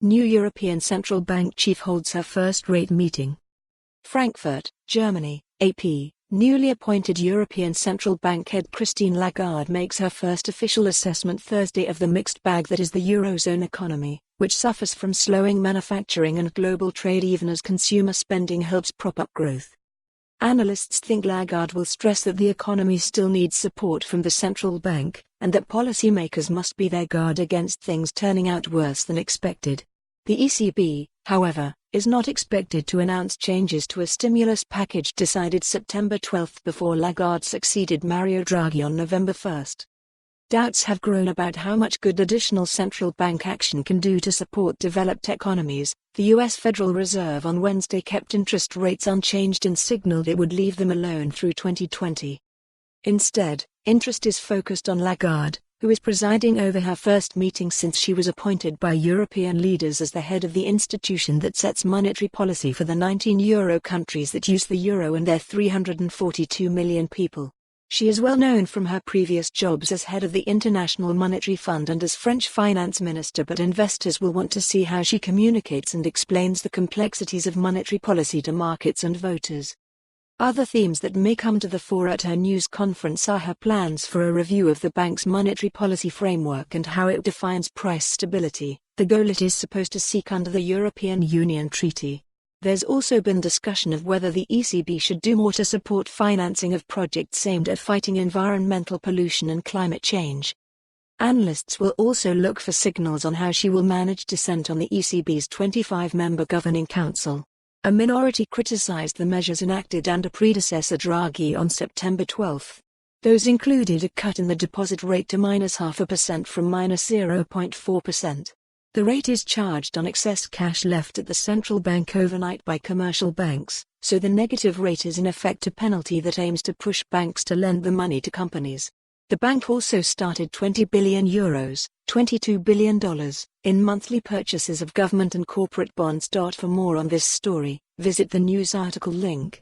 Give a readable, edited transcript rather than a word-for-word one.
New European Central Bank chief holds her first rate meeting. Frankfurt, Germany, AP. Newly appointed European Central Bank head Christine Lagarde makes her first official assessment Thursday of the mixed bag that is the eurozone economy, which suffers from slowing manufacturing and global trade even as consumer spending helps prop up growth. Analysts think Lagarde will stress that the economy still needs support from the central bank, and that policymakers must be their guard against things turning out worse than expected. The ECB, however, is not expected to announce changes to a stimulus package decided September 12 before Lagarde succeeded Mario Draghi on November 1. Doubts have grown about how much good additional central bank action can do to support developed economies. The U.S. Federal Reserve on Wednesday kept interest rates unchanged and signaled it would leave them alone through 2020. Instead, interest is focused on Lagarde, who is presiding over her first meeting since she was appointed by European leaders as the head of the institution that sets monetary policy for the 19 euro countries that use the euro and their 342 million people. She is well known from her previous jobs as head of the International Monetary Fund and as French finance minister, but investors will want to see how she communicates and explains the complexities of monetary policy to markets and voters. Other themes that may come to the fore at her news conference are her plans for a review of the bank's monetary policy framework and how it defines price stability, the goal it is supposed to seek under the European Union Treaty. There's also been discussion of whether the ECB should do more to support financing of projects aimed at fighting environmental pollution and climate change. Analysts will also look for signals on how she will manage dissent on the ECB's 25-member governing council. A minority criticized the measures enacted under predecessor Draghi on September 12. Those included a cut in the deposit rate to -0.5% from -0.4%. The rate is charged on excess cash left at the central bank overnight by commercial banks, so the negative rate is in effect a penalty that aims to push banks to lend the money to companies. The bank also started €20 billion, $22 billion, in monthly purchases of government and corporate bonds. For more on this story, visit the news article link.